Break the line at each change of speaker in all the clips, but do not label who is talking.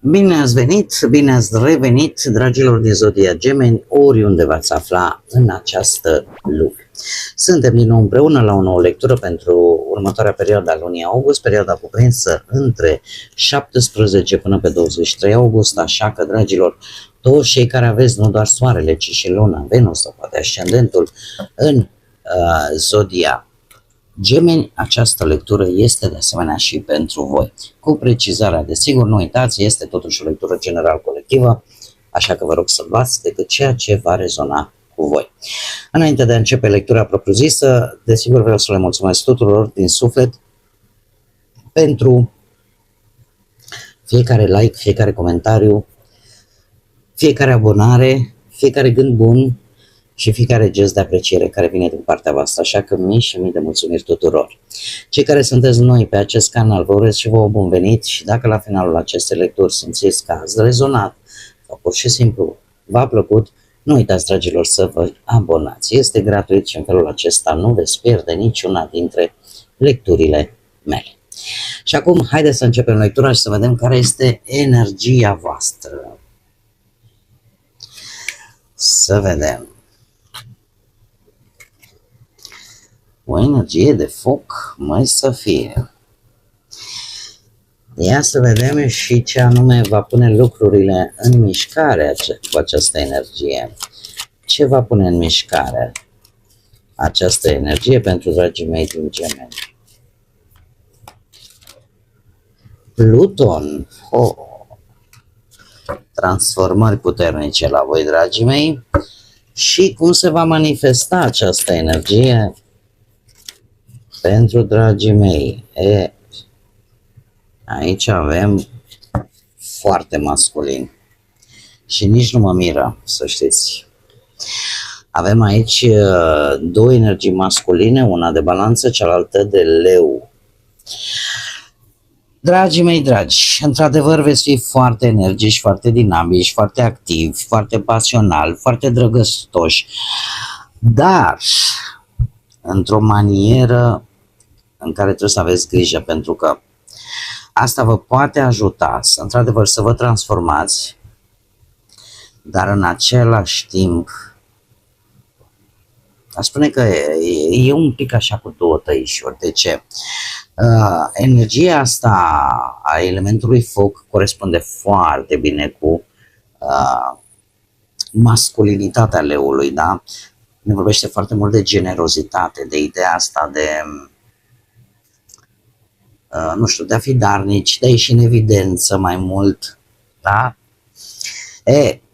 Bine ați venit, bine ați revenit, dragilor din Zodia Gemeni, oriunde v-ați afla în această lume. Suntem din nou împreună la o nouă lectură pentru următoarea perioadă a lunii august, perioada cuprinsă între 17 până pe 23 august, așa că, dragilor, toți cei care aveți nu doar soarele, ci și luna, Venus sau poate ascendentul în Zodia Gemeni, această lectură este de asemenea și pentru voi. Cu precizarea, desigur, nu uitați, este totuși o lectură general colectivă, așa că vă rog să luați decât ceea ce va rezona cu voi. Înainte de a începe lectura propriu-zisă, desigur vreau să le mulțumesc tuturor din suflet pentru fiecare like, fiecare comentariu, fiecare abonare, fiecare gând bun și fiecare gest de apreciere care vine din partea voastră, așa că mii și mii de mulțumiri tuturor. Cei care sunteți noi pe acest canal, vă urez și vouă bun venit și dacă la finalul acestei lecturi simțiți că ați rezonat sau pur și simplu v-a plăcut, nu uitați, dragilor, să vă abonați. Este gratuit și în felul acesta nu veți pierde niciuna dintre lecturile mele. Și acum, haideți să începem lectura și să vedem care este energia voastră. Să vedem. O energie de foc, mai să fie. Ia să vedem și ce anume va pune lucrurile în mișcare cu această energie. Ce va pune în mișcare această energie pentru dragii mei din Gemeni? Pluton. Transformări puternice la voi, dragii mei. Și cum se va manifesta această energie pentru dragii mei? Aici avem foarte masculin și nici nu mă miră, să știți. Avem aici două energii masculine, una de balanță, cealaltă de leu. Dragii mei dragi, într-adevăr veți fi foarte energici, foarte dinamici, foarte activi, foarte pasionali, foarte drăgăstoși, dar într-o manieră în care trebuie să aveți grijă, pentru că asta vă poate ajuta să, într-adevăr, să vă transformați, dar în același timp, aș spune că e un pic așa cu două tăișuri. De ce? Energia asta a elementului foc corespunde foarte bine cu masculinitatea leului, da? Ne vorbește foarte mult de generozitate, de ideea asta de nu știu, de a fi darnici, de a ieși în evidență mai mult, da?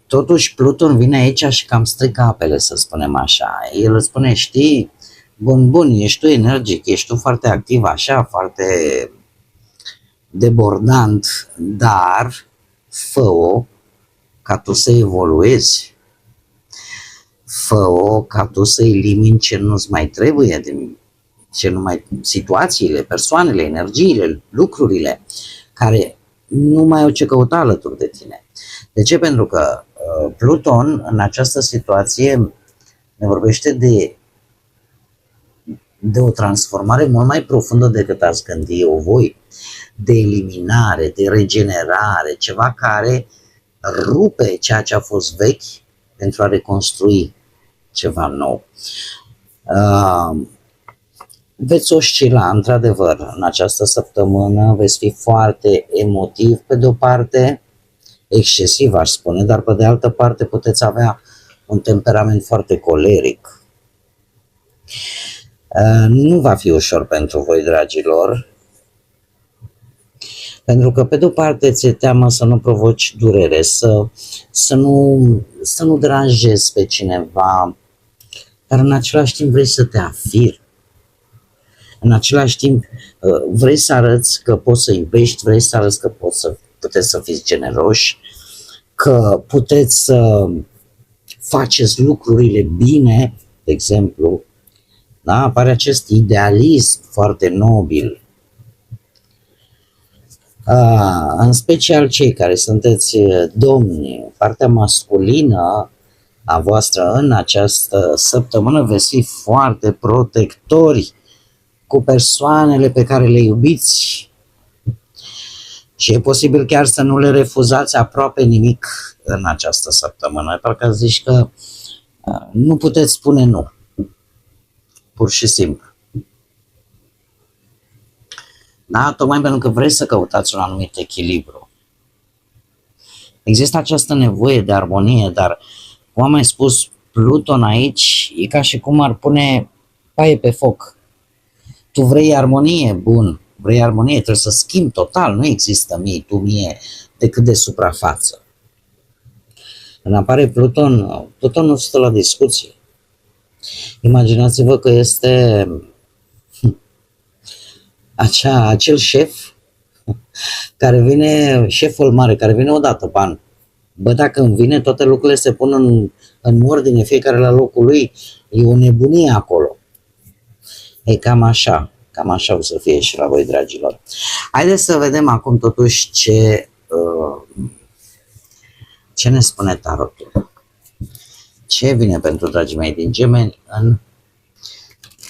Totuși Pluton vine aici și cam strică apele, să spunem așa. El îți spune, știi, bun, ești tu energic, ești tu foarte activ așa, foarte debordant, dar fă-o ca tu să evoluezi, fă-o ca tu să elimini ce nu-ți mai trebuie din situațiile, persoanele, energiile, lucrurile care nu mai au ce căuta alături de tine. De ce? Pentru că Pluton în această situație ne vorbește de o transformare mult mai profundă decât ați gândi-o voi, de eliminare, de regenerare, ceva care rupe ceea ce a fost vechi pentru a reconstrui ceva nou. Veți oscila, într-adevăr, în această săptămână, veți fi foarte emotiv, pe de o parte, excesiv aș spune, dar pe de altă parte puteți avea un temperament foarte coleric. Nu va fi ușor pentru voi, dragilor, pentru că pe de o parte ți-e teamă să nu provoci durere, să nu deranjezi pe cineva, dar în același timp vrei să te afirmi. În același timp, vrei să arăți că poți să iubești, vrei să arăți că puteți să fiți generoși, că puteți să faceți lucrurile bine, de exemplu. Da? Apare acest idealism foarte nobil. În special cei care sunteți domni, partea masculină a voastră în această săptămână veți fi foarte protectori cu persoanele pe care le iubiți. Și e posibil chiar să nu le refuzați aproape nimic în această săptămână. Parcă zici că nu puteți spune nu. Pur și simplu. Da? Tocmai pentru că vreți să căutați un anumit echilibru. Există această nevoie de armonie, dar, cum am mai spus, Pluton aici e ca și cum ar pune paie pe foc. Tu vrei armonie, bun, vrei armonie, trebuie să schimbi total, nu există mie, tu mie, decât de suprafață. Când apare Pluton, Pluton nu stă la discuție. Imaginați-vă că este acel șef care vine, șeful mare, care vine odată pe an. Bă, dacă îmi vine, toate lucrurile se pun în ordine, fiecare la locul lui, e o nebunie acolo. E cam așa o să fie și la voi, dragilor. Haideți să vedem acum totuși ce ne spune tarotul. Ce vine pentru dragii mei din Gemeni în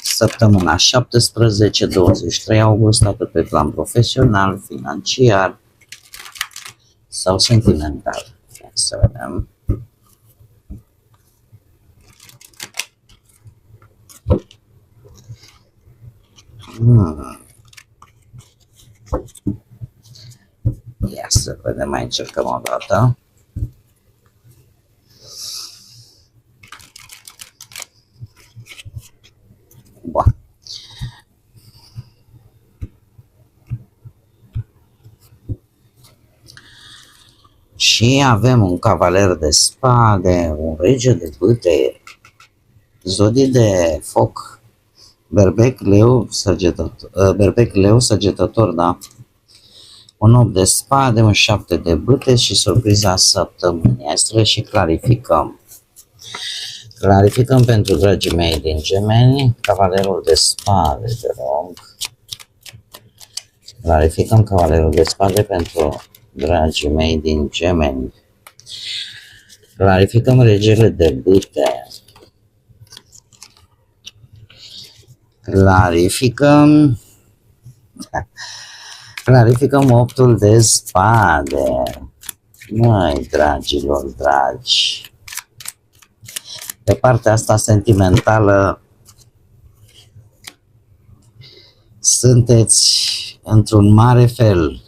săptămâna 17-23 august, atât pe plan profesional, financiar sau sentimental. Să vedem. Ia să vedem, mai încercăm o dată. Bun. Și avem un cavaler de spade, un rege de bâte, zodii de foc, berbec, leu, săgetător, da. Un 8 de spade, un 7 de bâte și surpriza săptămânii. Hai să le și clarificăm. Clarificăm pentru dragii mei din Gemeni, cavalerul de spade, te rog. Clarificăm cavalerul de spade pentru dragii mei din Gemeni. Clarificăm regele de bâte. Clarificăm optul de spade. Măi, dragilor dragi, pe partea asta sentimentală sunteți într-un mare fel.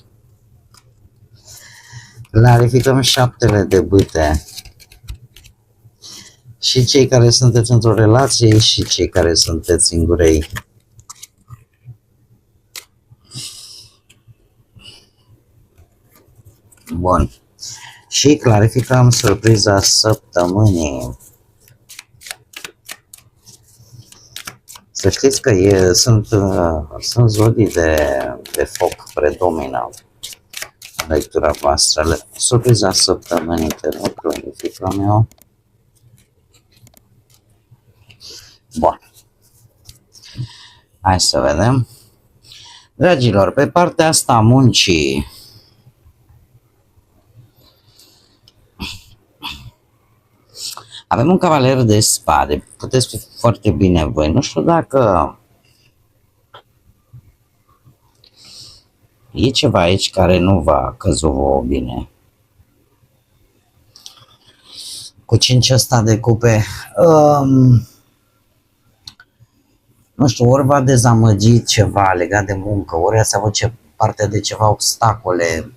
Clarificăm 7 de bâte. Și cei care sunteți într-o relație și cei care sunteți singurei. Bun. Și clarificăm surpriza săptămânii. Să știți că sunt zodii de foc, predomină în lectura voastră. Surpriza săptămânii, te rog, clarificăm eu. Bun. Hai să vedem. Dragilor, pe partea asta a muncii, avem un cavaler de spade. Puteți fi foarte bine voi. Nu știu dacă e ceva aici care nu va căzut vouă bine. Cu 5 ăsta de cupe, nu știu, ori v-a dezamăgit ceva legat de muncă, ori ați avut parte de ceva obstacole,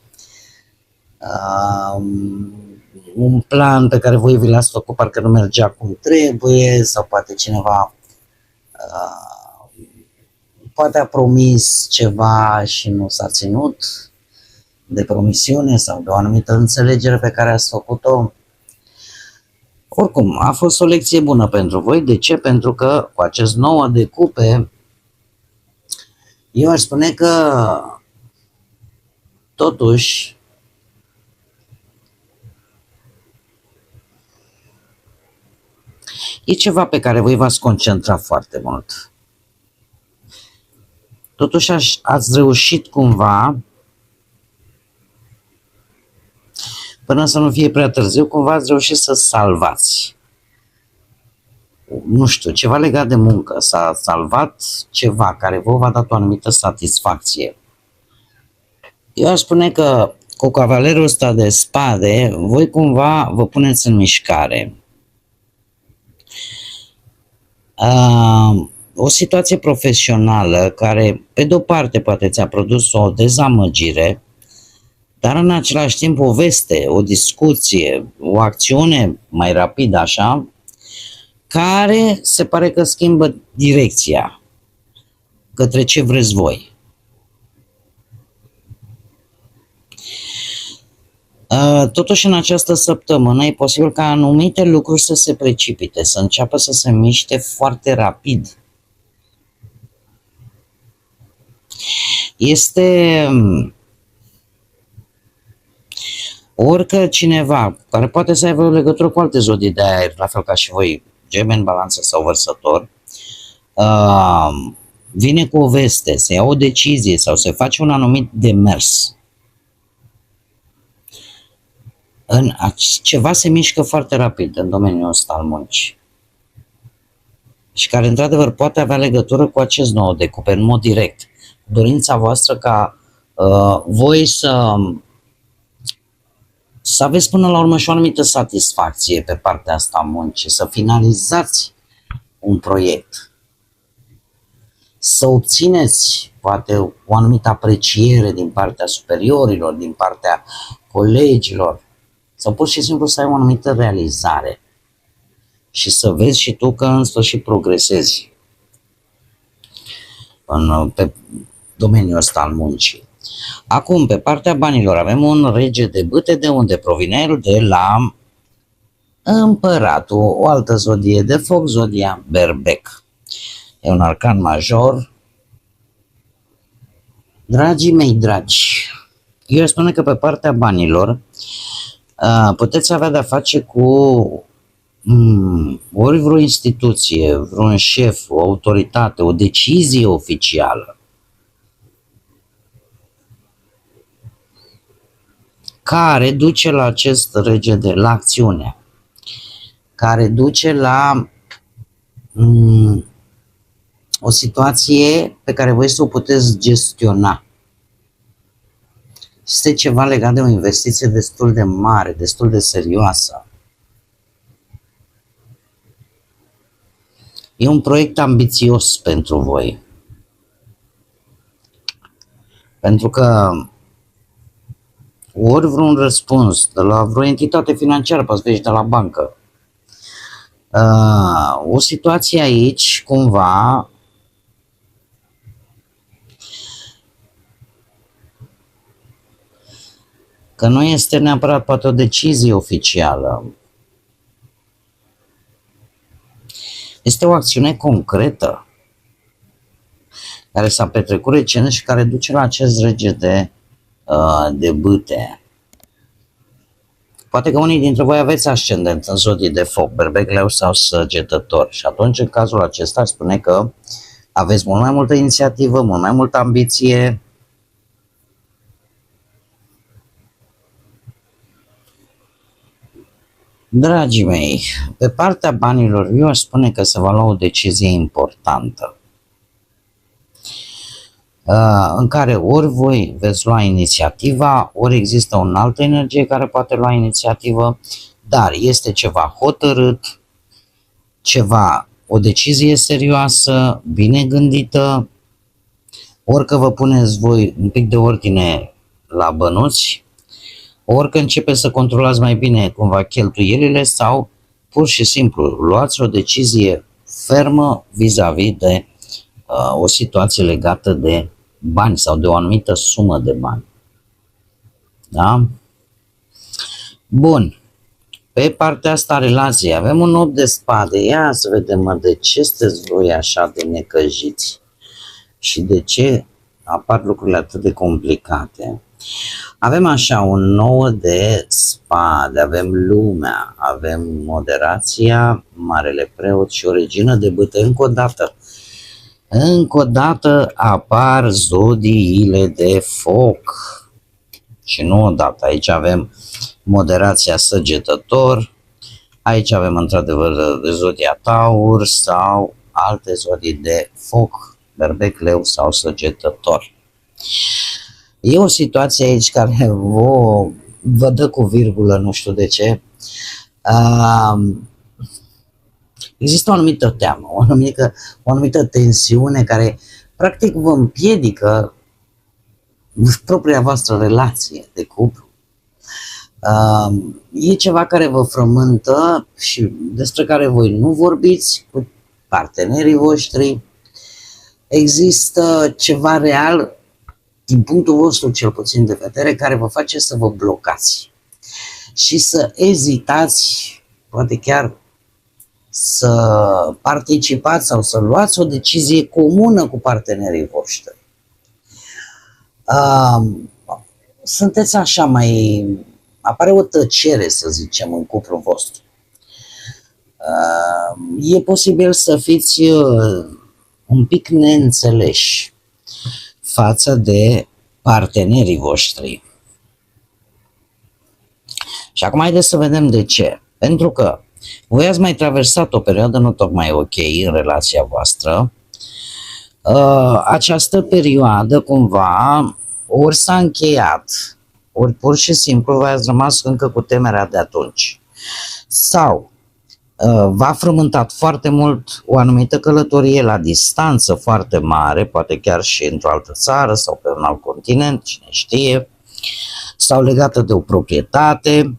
un plan pe care voi vi l-ați făcut parcă nu mergea cum trebuie, sau poate cineva poate a promis ceva și nu s-a ținut de promisiune sau de o anumită înțelegere pe care ați făcut-o. Oricum, a fost o lecție bună pentru voi. De ce? Pentru că cu acest 9 de cupe, eu aș spune că totuși e ceva pe care voi v-ați concentra foarte mult. Totuși ați reușit cumva, până să nu fie prea târziu, cumva ați reușit să salvați. Nu știu, ceva legat de muncă. S-a salvat ceva care vă va da o anumită satisfacție. Eu aș spune că cu cavalerul ăsta de spade, voi cumva vă puneți în mișcare. O situație profesională care, pe de-o parte, poate ți-a produs o dezamăgire, dar în același timp o veste, o discuție, o acțiune mai rapidă așa, care se pare că schimbă direcția către ce vreți voi. Totuși, în această săptămână e posibil ca anumite lucruri să se precipite, să înceapă să se miște foarte rapid. Este orică cineva care poate să aibă o legătură cu alte zodii de aer, la fel ca și voi, Gemeni, Balanță sau Vărsător, vine cu o veste, se ia o decizie sau se face un anumit demers. Ceva se mișcă foarte rapid în domeniul ăsta al muncii și care într-adevăr poate avea legătură cu acest nou decupe în mod direct. Dorința voastră ca voi să aveți până la urmă și o anumită satisfacție pe partea asta a muncii, să finalizați un proiect, să obțineți poate o anumită apreciere din partea superiorilor, din partea colegilor, sau pur și simplu să ai o anumită realizare și să vezi și tu că în sfârșit progresezi pe domeniul ăsta al muncii. Acum, pe partea banilor, avem un rege de bâte, de unde provine el? De la Împăratul, o altă zodie de foc, zodia Berbec. E un arcan major. Dragii mei dragi, eu spun că pe partea banilor puteți avea de-a face cu ori vreo instituție, vreun șef, o autoritate, o decizie oficială care duce la acest rege la acțiune, care duce la o situație pe care voi să o puteți gestiona. Este ceva legat de o investiție destul de mare, destul de serioasă. E un proiect ambițios pentru voi. Pentru că ori vreun răspuns de la vreo entitate financiară, poate fi și de la bancă. O situație aici, cumva, că nu este neapărat poate o decizie oficială. Este o acțiune concretă care s-a petrecut recent și care duce la acest rege de bâte. Poate că unii dintre voi aveți ascendent în zodii de foc, Berbec, Leu sau Săgetător și atunci în cazul acesta spune că aveți mult mai multă inițiativă, mult mai multă ambiție. Dragii mei, pe partea banilor eu aș spune că se va lua o decizie importantă în care ori voi veți lua inițiativa, ori există o altă energie care poate lua inițiativă, dar este ceva hotărât, o decizie serioasă, bine gândită, ori că vă puneți voi un pic de ordine la bănuți, ori că începeți să controlați mai bine cumva cheltuielile sau pur și simplu luați o decizie fermă vis-a-vis de o situație legată de bani sau de o anumită sumă de bani. Da? Bun. Pe partea asta relației avem un 8 de spade. Ia să vedem, de ce sunteți voi așa de necăjiți și de ce apar lucrurile atât de complicate. Avem așa un 9 de spade, avem lumea, avem moderația, marele preot și o regină de bâte. Încă o dată apar zodiile de foc și nu odată. Aici avem moderația Săgetător, aici avem într-adevăr zodia Taur sau alte zodii de foc, Berbec, Leu sau Săgetător. E o situație aici care vă dă cu virgulă, nu știu de ce. Există o anumită teamă, o anumită tensiune care practic vă împiedică propria voastră relație de cuplu. E ceva care vă frământă și despre care voi nu vorbiți cu partenerii voștri. Există ceva real, din punctul vostru cel puțin de vedere, care vă face să vă blocați și să ezitați, poate chiar să participați sau să luați o decizie comună cu partenerii voștri. Sunteți așa mai... apare o tăcere, să zicem, în cuplul vostru. E posibil să fiți un pic neînțeleși față de partenerii voștri. Și acum haideți să vedem de ce. Pentru că voi ați mai traversat o perioadă nu tocmai ok în relația voastră. Această perioadă cumva ori s-a încheiat, ori pur și simplu voi ați rămas încă cu temerea de atunci. Sau v-a frământat foarte mult o anumită călătorie la distanță foarte mare, poate chiar și într-o altă țară sau pe un alt continent, cine știe, sau legată de o proprietate.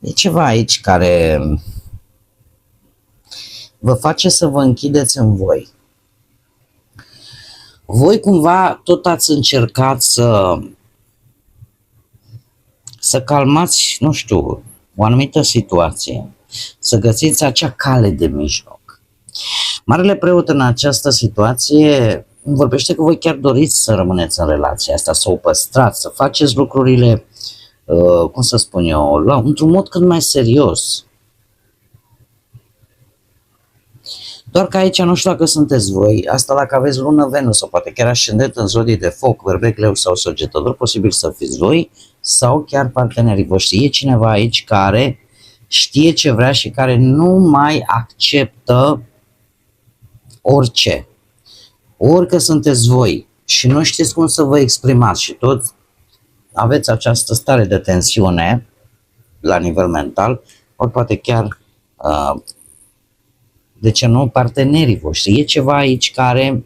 E ceva aici care vă face să vă închideți în voi. Voi cumva tot ați încercat să calmați, nu știu, o anumită situație, să găsiți acea cale de mijloc. Marele Preot în această situație vorbește că voi chiar doriți să rămâneți în relația asta, să o păstrați, să faceți lucrurile, cum să spun eu, într-un mod cât mai serios. Doar că aici nu știu dacă sunteți voi, asta dacă aveți lună Venus sau poate chiar ascendent în zodii de foc, berbec, leu sau săgetător, posibil să fiți voi sau chiar partenerii voștri. E cineva aici care știe ce vrea și care nu mai acceptă orice. Orică sunteți voi și nu știți cum să vă exprimați și tot aveți această stare de tensiune la nivel mental, ori poate chiar de ce nu, partenerii voștri. E ceva aici care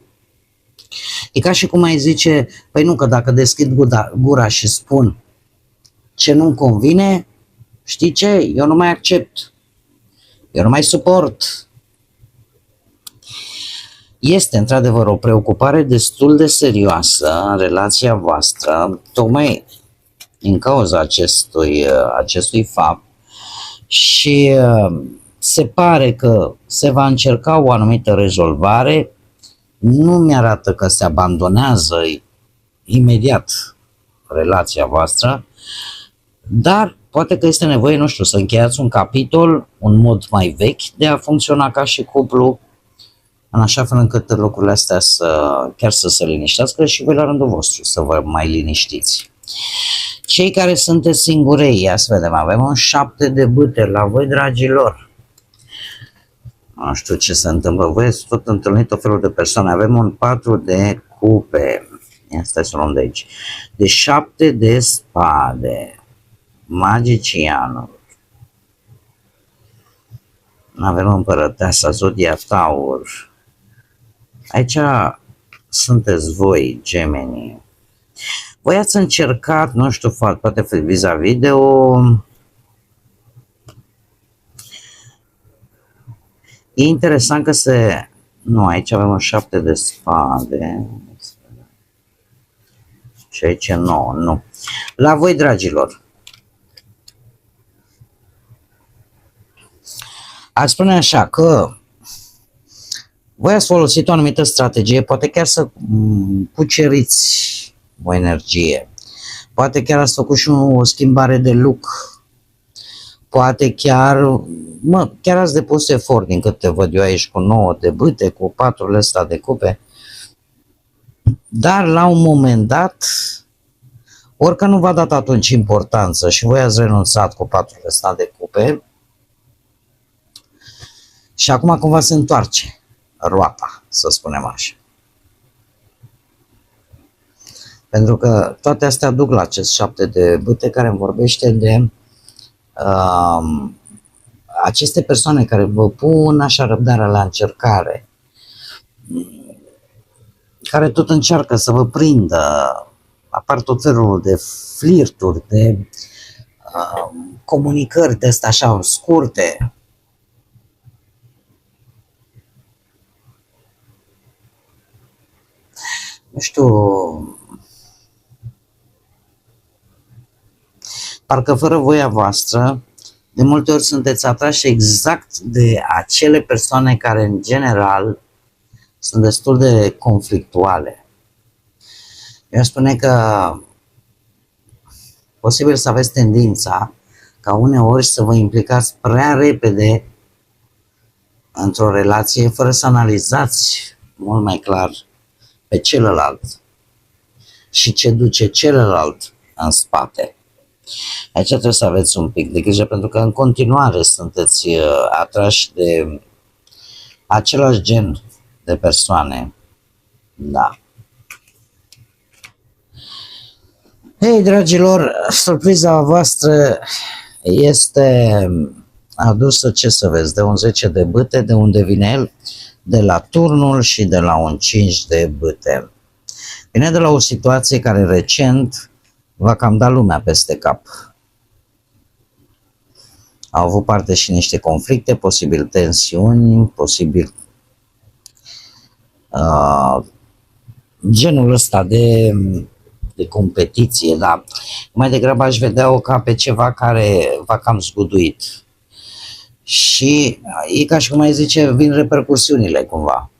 e ca și cum ai zice, păi nu, că dacă deschid gura și spun ce nu-mi convine, știi ce? Eu nu mai accept. Eu nu mai suport. Este într-adevăr o preocupare destul de serioasă în relația voastră, tocmai din cauza acestui fapt și se pare că se va încerca o anumită rezolvare. Nu mi-arată că se abandonează imediat relația voastră, dar poate că este nevoie, nu știu, să încheiați un capitol, un mod mai vechi de a funcționa ca și cuplu, în așa fel încât lucrurile astea chiar să se liniștească și voi la rândul vostru să vă mai liniștiți. Cei care sunteți singurei, ia să vedem, avem un 7 de bâte la voi, dragilor. Nu știu ce se întâmplă, voi ați tot întâlnit o felul de persoane. Avem un 4 de cupe, ia stai să luăm de aici, de 7 de spade, magicianul. Avem împărăteasa, zodia Taur. Aici sunteți voi, gemenii. Voi ați încercat, nu știu, poate vis-a-vis de o... E interesant că se... Nu, aici avem un 7 de spade. Și aici 9, nu. La voi, dragilor. Aș spune așa că voi ați folosit o anumită strategie, poate chiar să cuceriți o energie, poate chiar ați făcut și o schimbare de look, poate chiar ați depus efort din câte văd eu aici cu 9 de bâte, cu 4 ăsta de cupe, dar la un moment dat, orică nu v-a dat atunci importanță și voi ați renunțat cu 4 ăsta de cupe, și acum cumva se întoarce roata, să spunem așa. Pentru că toate astea duc la acest 7 de bâte care îmi vorbește de aceste persoane care vă pun așa răbdarea la încercare, care tot încearcă să vă prindă, apar tot felul de flirturi, de comunicări de astea așa scurte. Nu știu, parcă fără voia voastră, de multe ori sunteți atrași exact de acele persoane care în general sunt destul de conflictuale. Eu aș spune că posibil să aveți tendința ca uneori să vă implicați prea repede într-o relație fără să analizați mult mai clar pe celălalt și ce duce celălalt în spate. Aici trebuie să aveți un pic de grijă pentru că în continuare sunteți atrași de același gen de persoane. Da. Hei, dragilor, surpriza voastră este adusă, ce să vezi, de un 10 de bâte, de unde vine el? De la turnul și de la un 5 de bâte. Vine de la o situație care recent va cam da lumea peste cap. Au avut parte și niște conflicte, posibil tensiuni, posibil genul ăsta de competiție, dar mai degrabă aș vedea-o ca pe ceva care v-a cam zguduit. Și e ca și cum ai zice, vin repercursiunile cumva.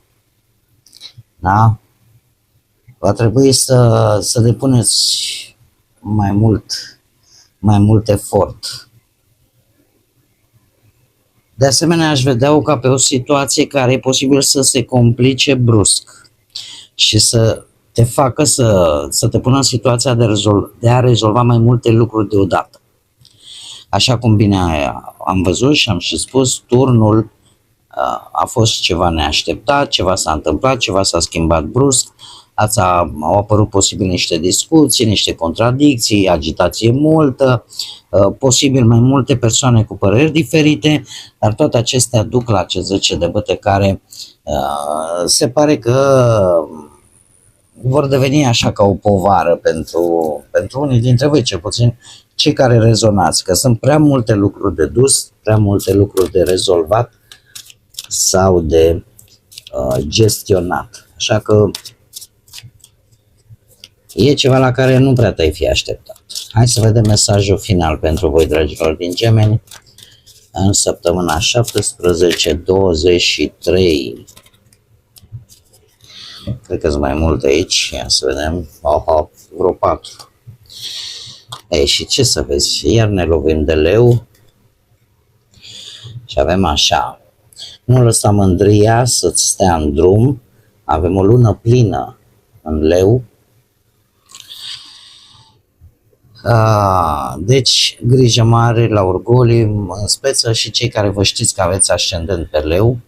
Da? Va trebui să depuneți mai mult efort. De asemenea, aș vedea-o ca pe o situație care e posibil să se complice brusc și să te facă să te pună în situația de a rezolva mai multe lucruri deodată. Așa cum bine am văzut și am și spus, turnul a fost ceva neașteptat, ceva s-a întâmplat, ceva s-a schimbat brusc, au apărut posibil niște discuții, niște contradicții, agitație multă, posibil mai multe persoane cu păreri diferite, dar toate acestea duc la acest 10 de bâte care se pare că vor deveni așa ca o povară pentru unii dintre voi, cel puțin cei care rezonați, că sunt prea multe lucruri de dus, prea multe lucruri de rezolvat sau de gestionat. Așa că e ceva la care nu prea te-ai fi așteptat. Hai să vedem mesajul final pentru voi, dragilor din Gemeni, în săptămâna 17-23. Cred că sunt mai multe aici. Ia să vedem. Vreo 4. Ei, și ce să vezi? Iar ne lovim de leu. Și avem așa. Nu lăsa mândria să-ți stea în drum. Avem o lună plină în leu. Deci, grijă mare la orgolii, în speță și cei care vă știți că aveți ascendent pe leu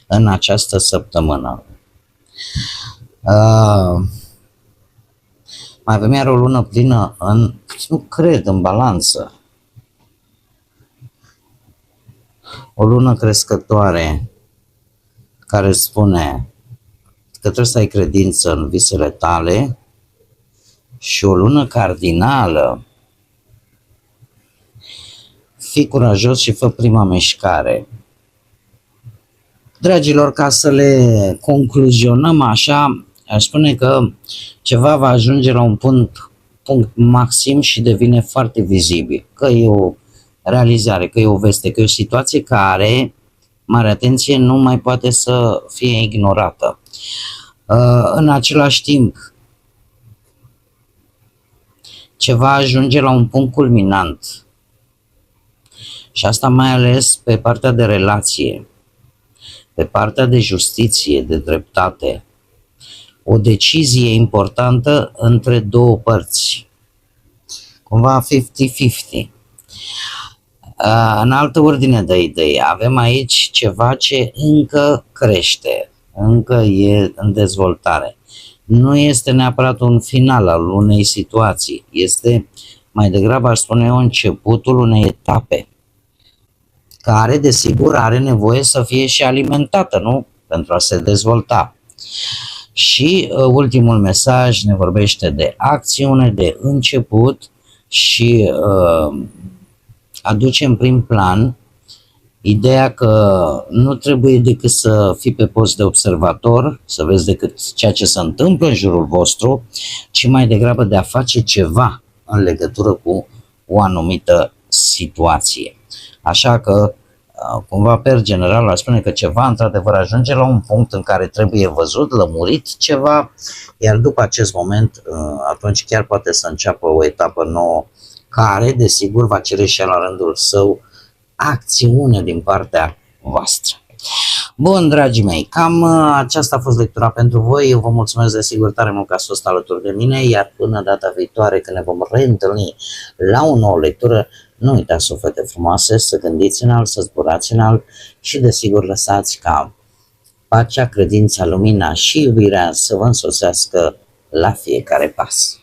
în această săptămână. Mai avem iar o lună plină în balanță. O lună crescătoare care spune că trebuie să ai credință în visele tale și o lună cardinală. Fii curajos și fă prima mișcare. Dragilor, ca să le concluzionăm așa, aș spune că ceva va ajunge la un punct maxim și devine foarte vizibil. Că e o realizare, că e o veste, că e o situație care, mare atenție, nu mai poate să fie ignorată. În același timp, ceva ajunge la un punct culminant. Și asta mai ales pe partea de relație, pe partea de justiție, de dreptate. O decizie importantă între două părți. Cumva 50-50. În altă ordine de idei, avem aici ceva ce încă crește. încă e în dezvoltare. Nu este neapărat un final al unei situații, este mai degrabă, aș spune eu, începutul unei etape care, desigur, are nevoie să fie și alimentată, nu? Pentru a se dezvolta. Și ultimul mesaj ne vorbește de acțiune, de început și aduce în prim plan ideea că nu trebuie decât să fii pe post de observator, să vezi decât ceea ce se întâmplă în jurul vostru, ci mai degrabă de a face ceva în legătură cu o anumită situație. Așa că, cumva, per general, aș spune că ceva, într-adevăr, ajunge la un punct în care trebuie văzut, lămurit ceva, iar după acest moment, atunci chiar poate să înceapă o etapă nouă, care, desigur, va cere și la rândul său acțiune din partea voastră. Bun, dragii mei, cam aceasta a fost lectura pentru voi. Eu vă mulțumesc desigur tare mult că ați fost alături de mine, iar până data viitoare când ne vom reîntâlni la o nouă lectură, nu uitați, suflete frumoase, să gândiți înalt, să zburați înalt și desigur lăsați ca pacea, credința, lumina și iubirea să vă însoțească la fiecare pas.